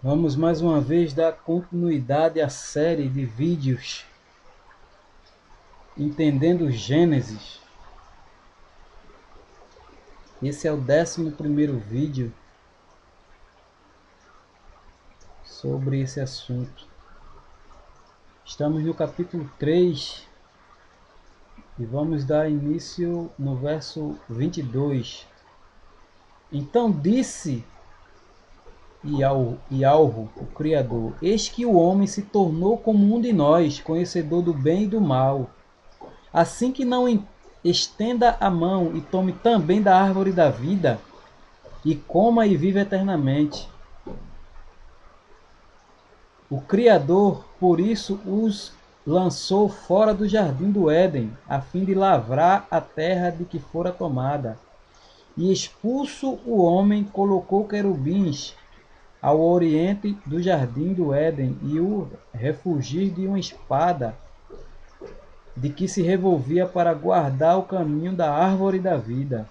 Vamos mais uma vez dar continuidade à série de vídeos Entendendo Gênesis. Esse é o 11º vídeo sobre esse assunto. Estamos no capítulo 3 e vamos dar início no verso 22. Então disse Ialro, o Criador: Eis que o homem se tornou como um de nós, conhecedor do bem e do mal. Assim que não estenda a mão e tome também da árvore da vida, e coma e viva eternamente. O Criador, por isso, os lançou fora do jardim do Éden, a fim de lavrar a terra de que fora tomada. E expulso o homem, colocou querubins ao oriente do jardim do Éden, e o refugir de uma espada de que se revolvia para guardar o caminho da árvore da vida.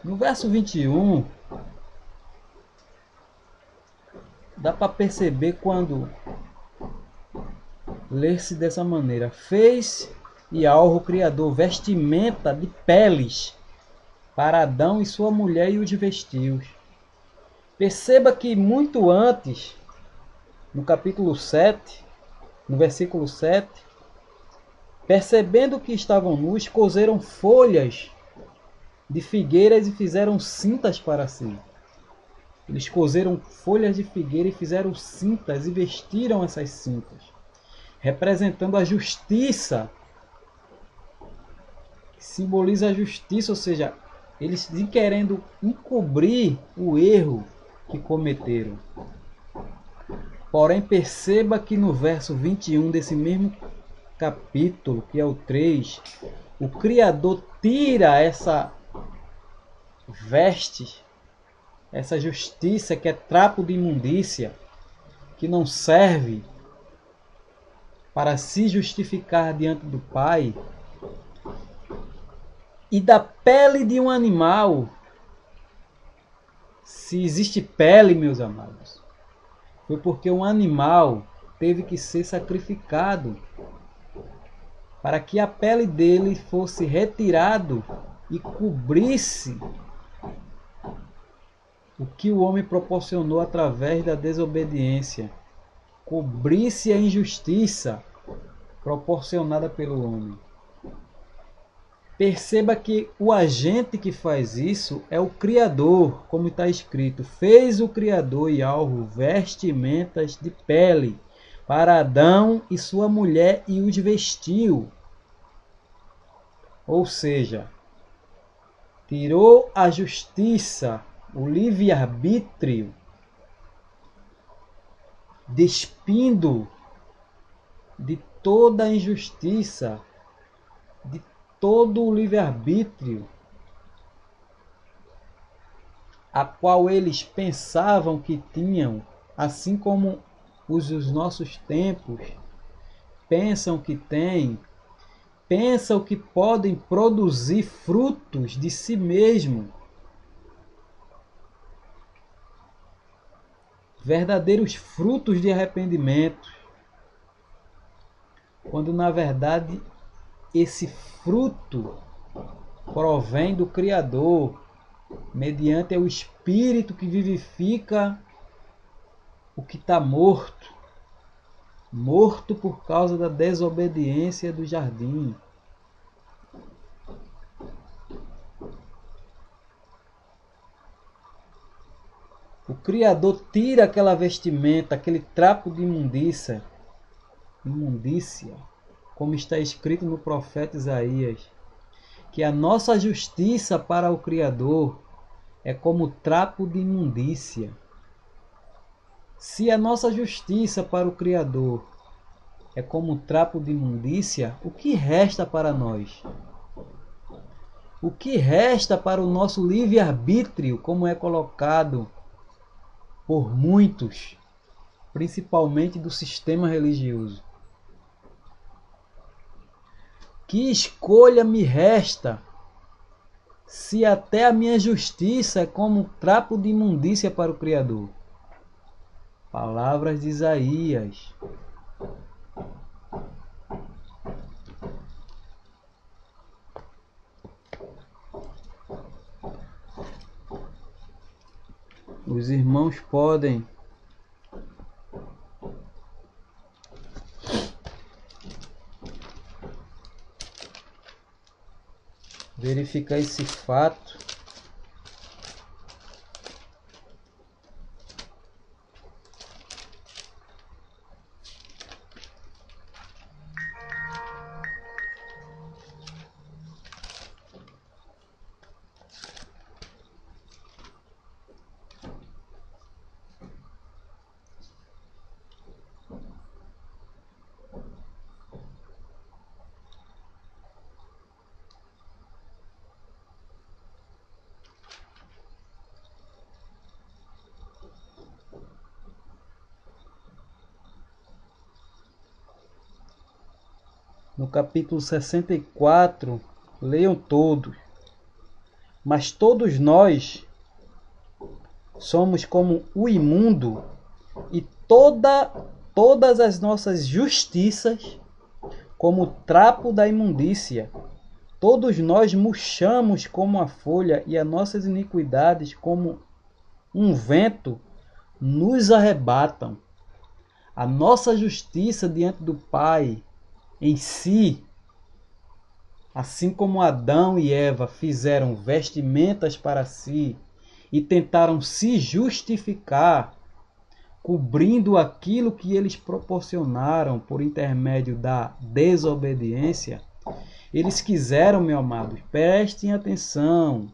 No verso 21, dá para perceber quando ler-se dessa maneira: fez Ialro, o Criador, vestimenta de peles para Adão e sua mulher e os vestiu. Perceba que muito antes, no capítulo 7, no versículo 7, percebendo que estavam nus, coseram folhas de figueiras e fizeram cintas para si. Eles coseram folhas de figueira e fizeram cintas e vestiram essas cintas, representando a justiça, que simboliza a justiça, ou seja, eles querendo encobrir o erro que cometeram. Porém, perceba que no verso 21 desse mesmo capítulo, que é o 3, o Criador tira essa veste, essa justiça que é trapo de imundícia, que não serve para se justificar diante do Pai, e da pele de um animal. Se existe pele, meus amados, foi porque um animal teve que ser sacrificado para que a pele dele fosse retirado e cobrisse o que o homem proporcionou através da desobediência, cobrisse a injustiça proporcionada pelo homem. Perceba que o agente que faz isso é o Criador, como está escrito: fez o Criador Ialro vestimentas de pele para Adão e sua mulher e os vestiu. Ou seja, tirou a justiça, o livre-arbítrio, despindo de toda a injustiça, de todo o livre-arbítrio, a qual eles pensavam que tinham, assim como os dos nossos tempos pensam que têm, pensam que podem produzir frutos de si mesmo, verdadeiros frutos de arrependimento, quando na verdade esse fruto provém do Criador, mediante o Espírito que vivifica o que está morto, morto por causa da desobediência do jardim. O Criador tira aquela vestimenta, aquele trapo de imundícia, como está escrito no profeta Isaías, que a nossa justiça para o Criador é como trapo de imundícia. Se a nossa justiça para o Criador é como trapo de imundícia, o que resta para nós? O que resta para o nosso livre-arbítrio, como é colocado por muitos, principalmente do sistema religioso? Que escolha me resta, se até a minha justiça é como um trapo de imundícia para o Criador? Palavras de Isaías. Os irmãos podem verificar esse fato no capítulo 64, leiam todos. Mas todos nós somos como o imundo, e todas as nossas justiças como o trapo da imundícia. Todos nós murchamos como a folha, e as nossas iniquidades, como um vento, nos arrebatam. A nossa justiça diante do Pai em si, assim como Adão e Eva fizeram vestimentas para si e tentaram se justificar, cobrindo aquilo que eles proporcionaram por intermédio da desobediência, eles quiseram, meu amado, prestem atenção,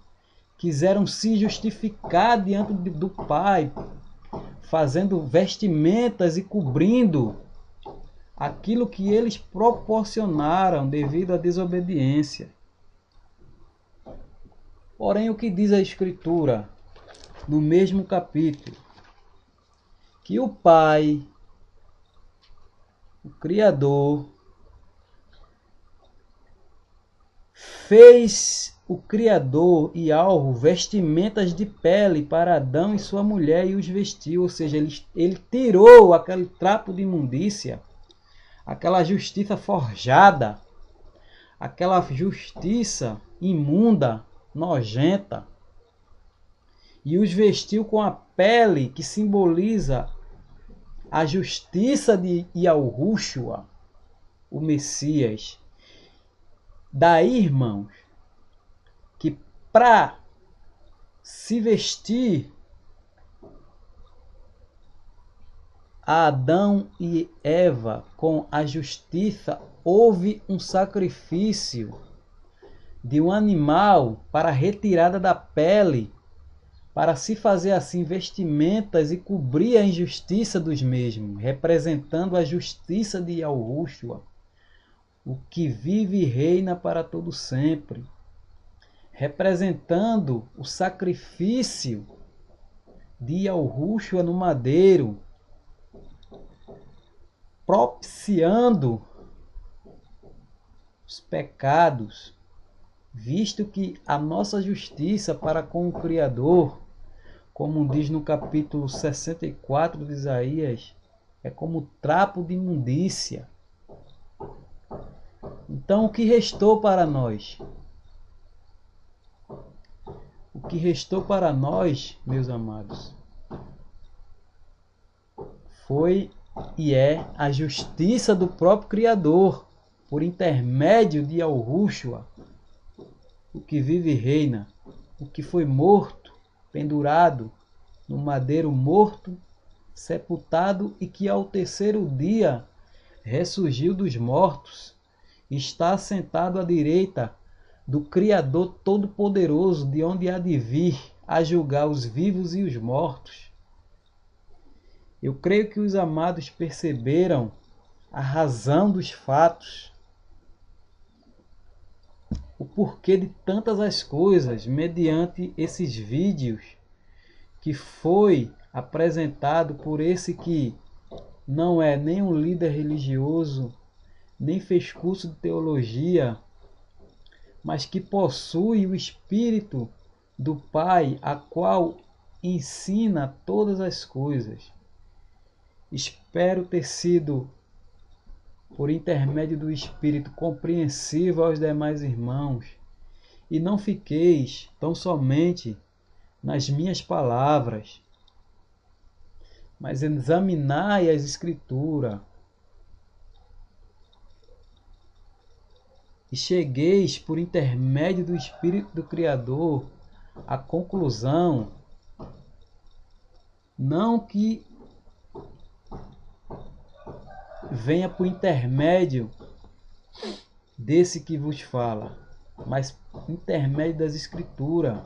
quiseram se justificar diante do Pai, fazendo vestimentas e cobrindo aquilo que eles proporcionaram devido à desobediência. Porém, o que diz a Escritura no mesmo capítulo? Que o Pai, o Criador, fez o Criador e alvo vestimentas de pele para Adão e sua mulher e os vestiu. Ou seja, ele tirou aquele trapo de imundícia, aquela justiça forjada, aquela justiça imunda, nojenta, e os vestiu com a pele que simboliza a justiça de Yahushua, o Messias. Daí, irmãos, que para se vestir a Adão e Eva com a justiça, houve um sacrifício de um animal para a retirada da pele, para se fazer assim vestimentas e cobrir a injustiça dos mesmos, representando a justiça de Yahushua, o que vive e reina para todo sempre, representando o sacrifício de Yahushua no madeiro, propiciando os pecados, visto que a nossa justiça para com o Criador, como diz no capítulo 64 de Isaías, é como trapo de imundícia. Então, o que restou para nós? O que restou para nós, meus amados, foi e é a justiça do próprio Criador, por intermédio de Yahushua, o que vive e reina, o que foi morto, pendurado no madeiro, morto, sepultado, e que ao terceiro dia ressurgiu dos mortos, está assentado à direita do Criador Todo-Poderoso, de onde há de vir a julgar os vivos e os mortos. Eu creio que os amados perceberam a razão dos fatos, o porquê de tantas as coisas, mediante esses vídeos que foi apresentado por esse que não é nem um líder religioso, nem fez curso de teologia, mas que possui o Espírito do Pai, a qual ensina todas as coisas. Espero ter sido, por intermédio do Espírito, compreensivo aos demais irmãos, e não fiqueis tão somente nas minhas palavras, mas examinai as Escrituras, e chegueis, por intermédio do Espírito do Criador, à conclusão, não que venha por intermédio desse que vos fala, mas por intermédio das Escrituras.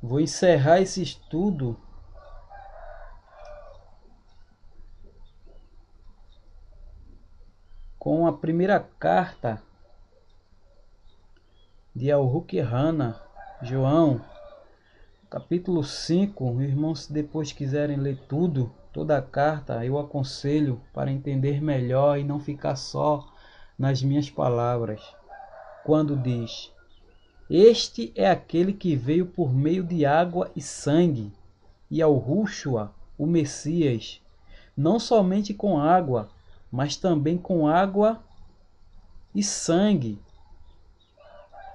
Vou encerrar esse estudo com a primeira carta de Al-Ruqyana, João, capítulo 5. Irmãos, se depois quiserem ler toda a carta, eu aconselho para entender melhor e não ficar só nas minhas palavras. Quando diz: este é aquele que veio por meio de água e sangue, e Yahushua, o Messias, não somente com água, mas também com água e sangue,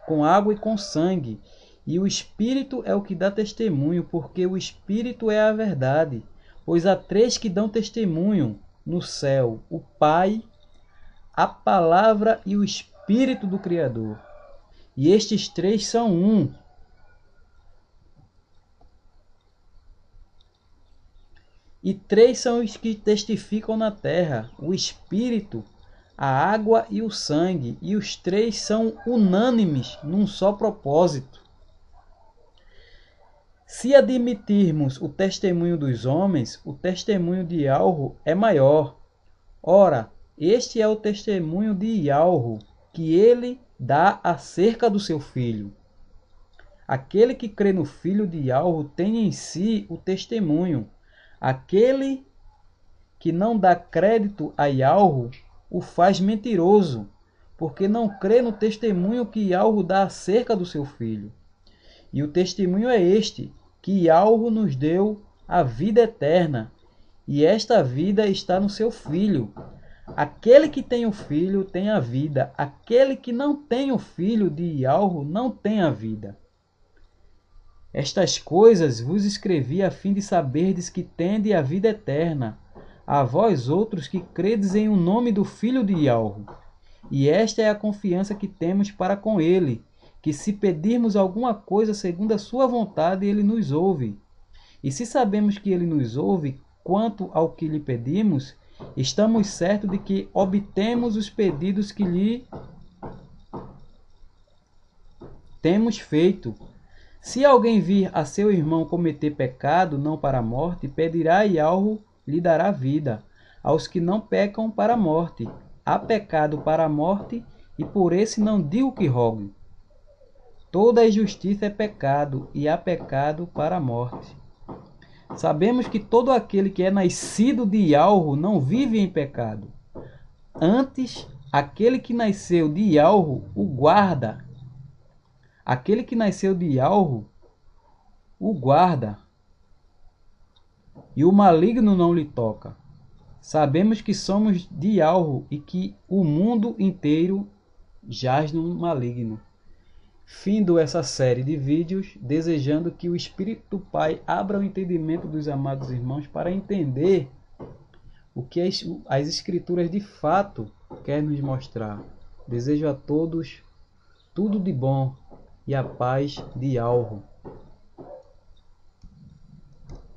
com água e com sangue. E o Espírito é o que dá testemunho, porque o Espírito é a verdade. Pois há três que dão testemunho no céu: o Pai, a Palavra e o Espírito do Criador. E estes três são um. E três são os que testificam na terra: o Espírito, a água e o sangue. E os três são unânimes num só propósito. Se admitirmos o testemunho dos homens, o testemunho de Yahweh é maior. Ora, este é o testemunho de Yahweh, que ele dá acerca do seu Filho. Aquele que crê no Filho de Yahweh tem em si o testemunho. Aquele que não dá crédito a Yahweh o faz mentiroso, porque não crê no testemunho que Yahweh dá acerca do seu Filho. E o testemunho é este, que Yahweh nos deu a vida eterna, e esta vida está no seu Filho. Aquele que tem o Filho tem a vida. Aquele que não tem o Filho de Yahweh não tem a vida. Estas coisas vos escrevi a fim de saberdes que tende a vida eterna, a vós outros que credes em o nome do Filho de Yahweh. E esta é a confiança que temos para com ele, que se pedirmos alguma coisa segundo a sua vontade, ele nos ouve. E se sabemos que ele nos ouve quanto ao que lhe pedimos, estamos certos de que obtemos os pedidos que lhe temos feito. Se alguém vir a seu irmão cometer pecado, não para a morte, pedirá e Yahweh lhe dará vida. Aos que não pecam para a morte, há pecado para a morte, e por esse não digo que rogue. Toda injustiça é pecado, e há pecado para a morte. Sabemos que todo aquele que é nascido de Yahweh não vive em pecado. Antes, aquele que nasceu de Yahweh o guarda. Aquele que nasceu de Yahweh o guarda, e o maligno não lhe toca. Sabemos que somos de Yahweh e que o mundo inteiro jaz no maligno. Findo essa série de vídeos, desejando que o Espírito do Pai abra o entendimento dos amados irmãos para entender o que as Escrituras de fato querem nos mostrar. Desejo a todos tudo de bom e a paz de Yahweh.